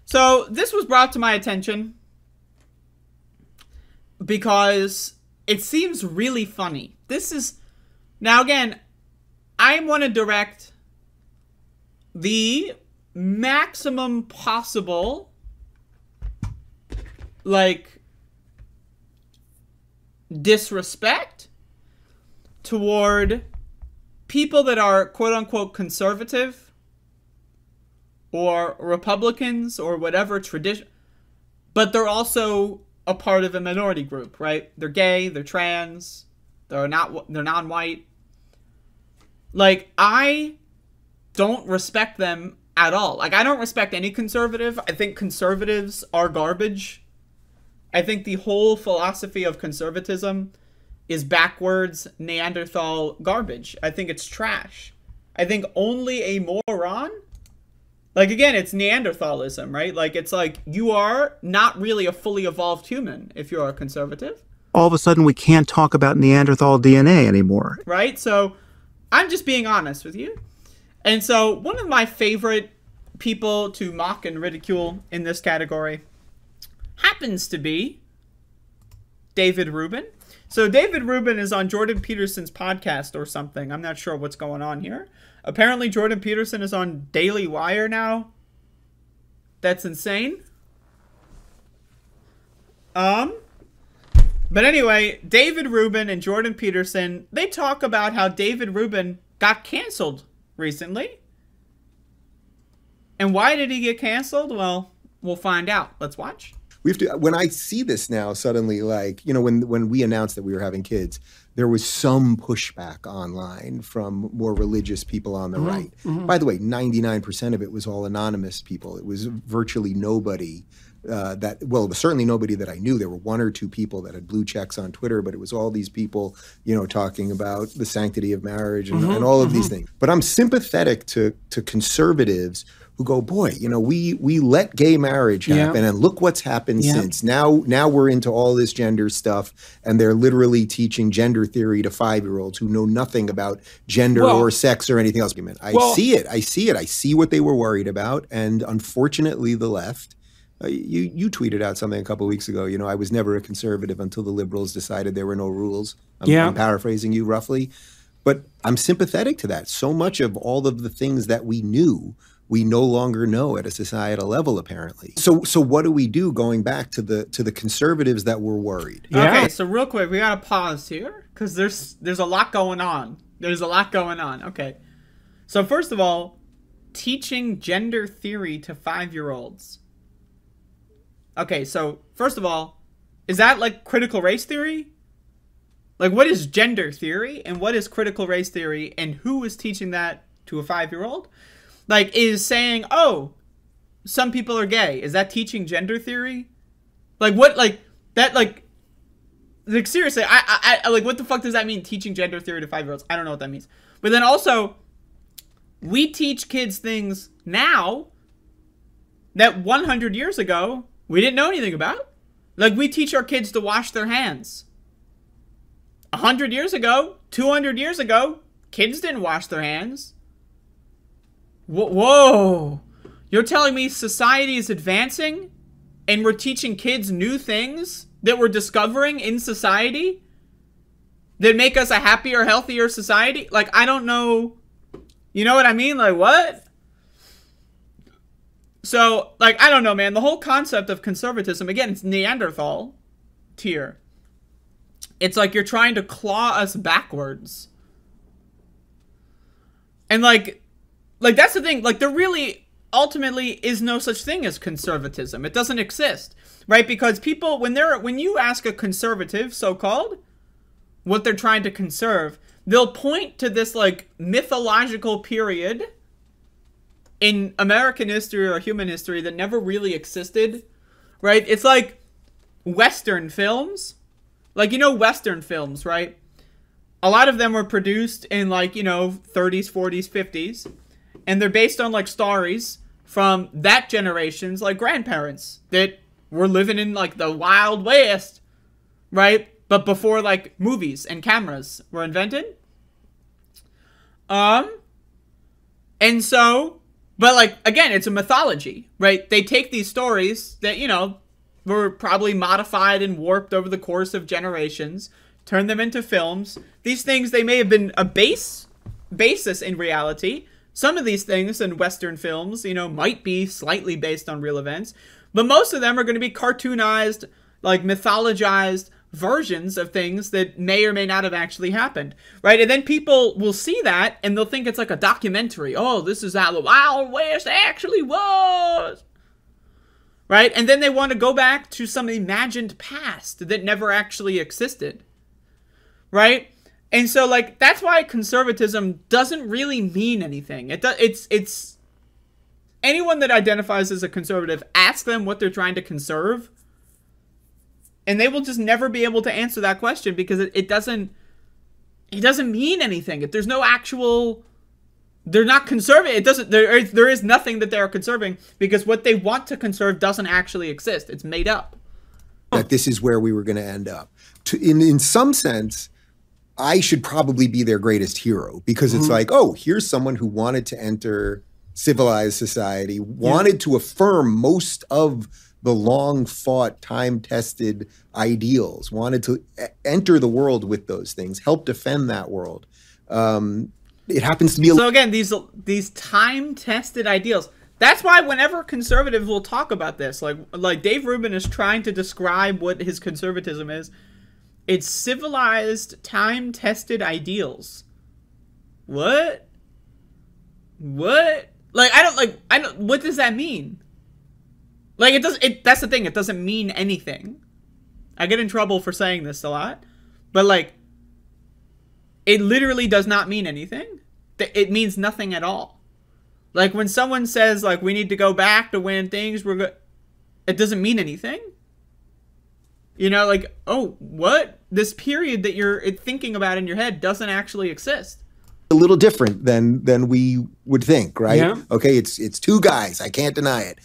So this was brought to my attention because it seems really funny. This is, now again, I want to direct the maximum possible, like, disrespect toward people that are quote-unquote conservative or Republicans or whatever tradition, but they're also a part of a minority group, right? They're gay, they're trans, they're non-white. Like, I don't respect them at all. Like, I don't respect any conservative. I think conservatives are garbage. I think the whole philosophy of conservatism is backwards Neanderthal garbage. I think it's trash. I think only a moron, like, again, it's Neanderthalism, right? Like, it's like, you are not really a fully evolved human if you're a conservative. All of a sudden, we can't talk about Neanderthal DNA anymore. Right? So, I'm just being honest with you. And so, one of my favorite people to mock and ridicule in this category happens to be David Rubin. So, David Rubin is on Jordan Peterson's podcast or something. I'm not sure what's going on here. Apparently, Jordan Peterson is on Daily Wire now. That's insane. But anyway, David Rubin and Jordan Peterson, they talk about how David Rubin got canceled recently. And why did he get canceled? Well, we'll find out. Let's watch. We have to, when I see this now, suddenly, like, you know, when we announced that we were having kids, there was some pushback online from more religious people on the right. By the way, 99% of it was all anonymous people. It was virtually nobody it was certainly nobody that I knew. There were one or two people that had blue checks on Twitter, but it was all these people, you know, talking about the sanctity of marriage and all of these things. But I'm sympathetic to conservatives who go, boy, you know, we let gay marriage happen, and look what's happened since. Now we're into all this gender stuff, and they're literally teaching gender theory to 5-year-olds who know nothing about gender or sex or anything else. I see it. I see what they were worried about, and unfortunately, the left. You tweeted out something a couple of weeks ago. You know, I was never a conservative until the liberals decided there were no rules. I'm paraphrasing you roughly, but I'm sympathetic to that. So much of all of the things that we knew, we no longer know at a societal level, apparently. So what do we do going back to the conservatives that were worried? Okay, so real quick, we gotta pause here because there's a lot going on. There's a lot going on. Okay, so first of all, teaching gender theory to 5-year-olds. Okay, so first of all, is that like critical race theory? Like, what is gender theory and what is critical race theory, and who is teaching that to a 5-year-old? Like, is saying, oh, some people are gay, is that teaching gender theory? Like, what, like, that, like seriously, I like, what the fuck does that mean, teaching gender theory to 5-year-olds? I don't know what that means. But then also, we teach kids things now that 100 years ago, we didn't know anything about. Like, we teach our kids to wash their hands. 100 years ago, 200 years ago, kids didn't wash their hands. Whoa. You're telling me society is advancing and we're teaching kids new things that we're discovering in society that make us a happier, healthier society? Like, I don't know. You know what I mean? Like, what? So, like, I don't know, man. The whole concept of conservatism, again, it's Neanderthal tier. It's like you're trying to claw us backwards. And, like, that's the thing. Like, there really, ultimately, is no such thing as conservatism. It doesn't exist, right? Because people, when you ask a conservative, so-called, what they're trying to conserve, they'll point to this, like, mythological period in American history or human history that never really existed, right? It's like Western films. Like, you know, Western films, right? A lot of them were produced in, like, you know, 30s, 40s, 50s. And they're based on, like, stories from that generation's, like, grandparents that were living in, like, the Wild West, right? But before, like, movies and cameras were invented. And so But, like, again, it's a mythology, right? They take these stories that, you know, were probably modified and warped over the course of generations, turn them into films. These things, they may have been a basis in reality. Some of these things in Western films, you know, might be slightly based on real events. But most of them are going to be cartoonized, like, mythologized versions of things that may or may not have actually happened, right? And then people will see that and they'll think it's like a documentary. Oh, this is how the Wild West actually was, right? And then they want to go back to some imagined past that never actually existed, right? And so, like, that's why conservatism doesn't really mean anything. It's anyone that identifies as a conservative, ask them what they're trying to conserve, and they will just never be able to answer that question because it doesn't mean anything. If there's no actual, they're not conserving. It doesn't. There is nothing that they are conserving because what they want to conserve doesn't actually exist. It's made up. That this is where we were going to end up. In some sense, I should probably be their greatest hero because it's like, oh, here's someone who wanted to enter civilized society, wanted to affirm most of the long-fought, time-tested ideals, wanted to enter the world with those things, help defend that world. It happens to be so again, these time-tested ideals. That's why whenever conservatives will talk about this, like Dave Rubin is trying to describe what his conservatism is, it's civilized, time-tested ideals. What? What? Like, I don't, what does that mean? Like, that's the thing, it doesn't mean anything. I get in trouble for saying this a lot, but, like, it literally does not mean anything. It means nothing at all. Like, when someone says, like, we need to go back to when things were good, it doesn't mean anything. You know, like, oh, what? This period that you're thinking about in your head doesn't actually exist. A little different than we would think, right? Yeah. Okay, it's two guys. I can't deny it.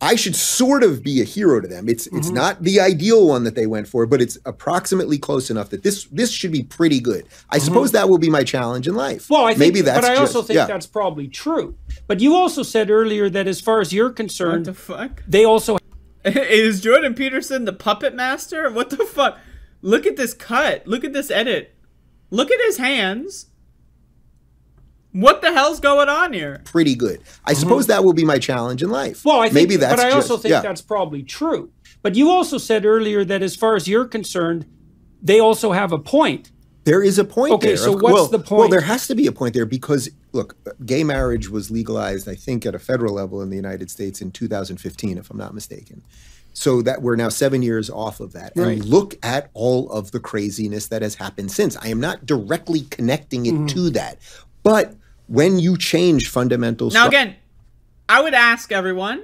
I should sort of be a hero to them. It's not the ideal one that they went for, but it's approximately close enough that this should be pretty good. I suppose that will be my challenge in life. Well, I think, maybe that's. But I also think that's probably true. But you also said earlier that as far as you're concerned, what the fuck? They also. Is Jordan Peterson the puppet master? What the fuck? Look at this cut. Look at this edit. Look at his hands. What the hell's going on here? Pretty good. I suppose that will be my challenge in life. Well, I think, maybe that's. But I also think that's probably true. But you also said earlier that as far as you're concerned, they also have a point. There is a point there. Okay, so what's the point? Well, there has to be a point there because, look, gay marriage was legalized, I think, at a federal level in the United States in 2015, if I'm not mistaken. So that we're now 7 years off of that. Right. And look at all of the craziness that has happened since. I am not directly connecting it to that. But when you change fundamental... Now, again, I would ask everyone,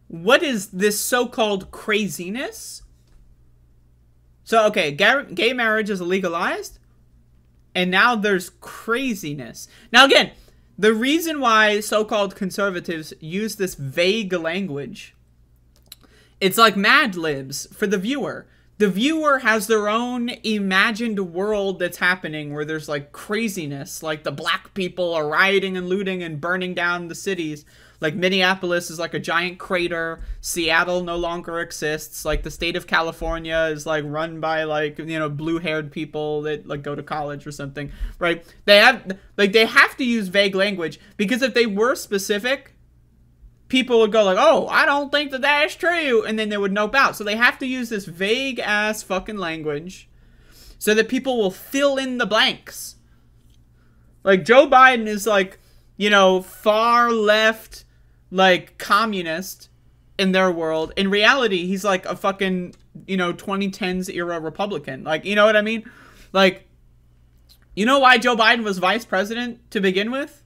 what is this so-called craziness? So, okay, gay marriage is legalized, and now there's craziness. Now, again, the reason why so-called conservatives use this vague language, it's like Mad Libs for the viewer. The viewer has their own imagined world that's happening where there's like craziness, like the black people are rioting and looting and burning down the cities. Like Minneapolis is like a giant crater. Seattle no longer exists. Like the state of California is like run by like, you know, blue-haired people that like go to college or something, right? They have to use vague language because if they were specific, people would go like, oh, I don't think that that's true. And then they would nope out. So they have to use this vague ass fucking language so that people will fill in the blanks. Like Joe Biden is like, you know, far left, like communist in their world. In reality, he's like a fucking, you know, 2010s era Republican. Like, you know what I mean? Like, you know why Joe Biden was vice president to begin with?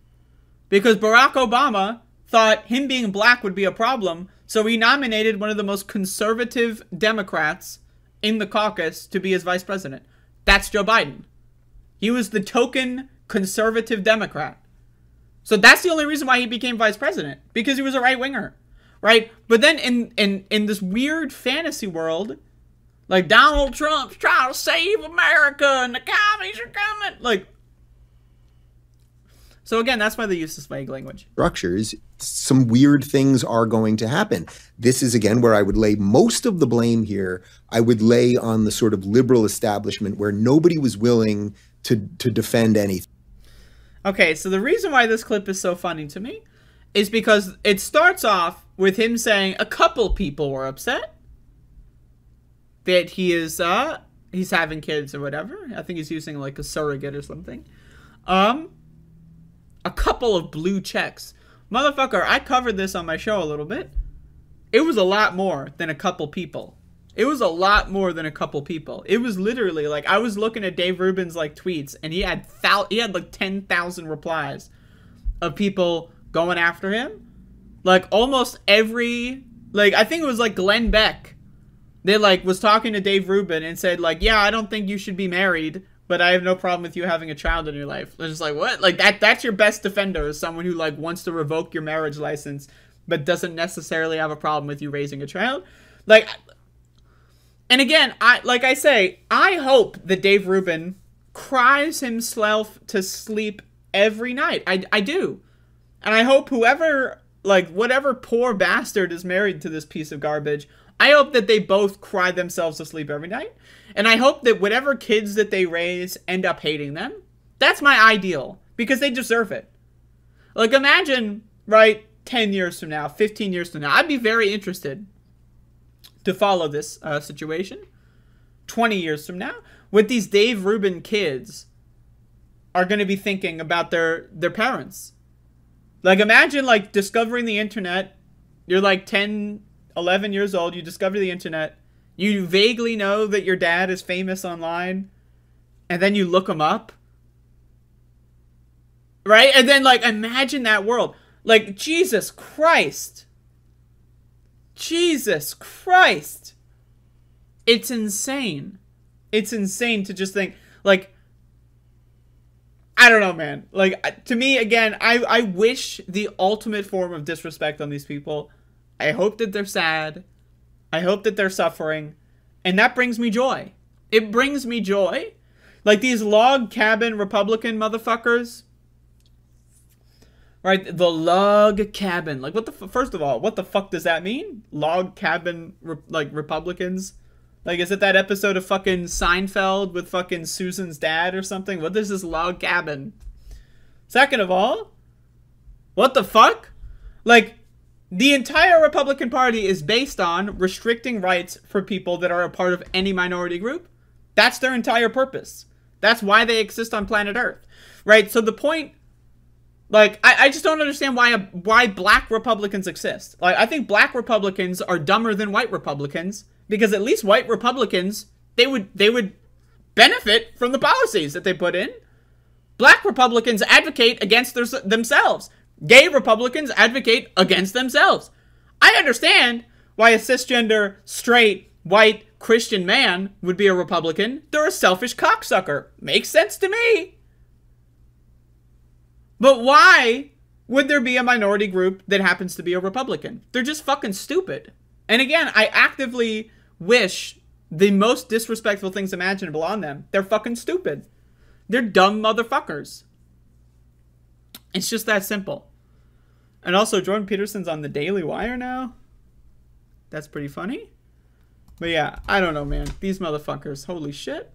Because Barack Obama thought him being black would be a problem, so he nominated one of the most conservative Democrats in the caucus to be his vice president. That's Joe Biden. He was the token conservative Democrat. So that's the only reason why he became vice president, because he was a right-winger, right? But then in this weird fantasy world, like Donald Trump's trying to save America and the commies are coming, like... So again, that's why they use this vague language. Structures, some weird things are going to happen. This is, again, where I would lay most of the blame here. I would lay on the sort of liberal establishment where nobody was willing to defend anything. Okay, so the reason why this clip is so funny to me is because it starts off with him saying a couple people were upset that he is he's having kids or whatever. I think he's using like a surrogate or something. A couple of blue checks. Motherfucker, I covered this on my show a little bit. It was a lot more than a couple people. It was a lot more than a couple people. It was literally like, I was looking at Dave Rubin's like tweets and he had like 10,000 replies of people going after him. Like almost every, like I think it was like Glenn Beck. They like was talking to Dave Rubin and said like, yeah, I don't think you should be married, but I have no problem with you having a child in your life. It's just like, what? Like that's your best defender, is someone who like wants to revoke your marriage license, but doesn't necessarily have a problem with you raising a child. Like, and again, I hope that Dave Rubin cries himself to sleep every night. I do. And I hope whoever, like whatever poor bastard is married to this piece of garbage, I hope that they both cry themselves to sleep every night. And I hope that whatever kids that they raise end up hating them. That's my ideal, because they deserve it. Like imagine, right, 10 years from now, 15 years from now, I'd be very interested to follow this situation 20 years from now, what these Dave Rubin kids are going to be thinking about their parents. Like imagine like discovering the internet. You're like 10, 11 years old. You discover the internet. You vaguely know that your dad is famous online. And then you look him up. Right? And then like imagine that world. Like Jesus Christ. Jesus Christ. It's insane. It's insane to just think, like, I don't know, man. Like, to me, again, I wish the ultimate form of disrespect on these people. I hope that they're sad. I hope that they're suffering. And that brings me joy. It brings me joy. Like, these log cabin Republican motherfuckers. Right, the log cabin. Like, what the first of all, what the fuck does that mean? Log cabin, like, Republicans? Like, is it that episode of fucking Seinfeld with fucking Susan's dad or something? What is this log cabin? Second of all, what the fuck? Like, the entire Republican Party is based on restricting rights for people that are a part of any minority group. That's their entire purpose. That's why they exist on planet Earth. Right, so the point... Like, I just don't understand why black Republicans exist. Like, I think black Republicans are dumber than white Republicans, because at least white Republicans, they would benefit from the policies that they put in. Black Republicans advocate against themselves. Gay Republicans advocate against themselves. I understand why a cisgender, straight, white, Christian man would be a Republican. They're a selfish cocksucker. Makes sense to me. But why would there be a minority group that happens to be a Republican? They're just fucking stupid. And again, I actively wish the most disrespectful things imaginable on them. They're fucking stupid. They're dumb motherfuckers. It's just that simple. And also, Jordan Peterson's on the Daily Wire now. That's pretty funny. But yeah, I don't know, man. These motherfuckers, holy shit.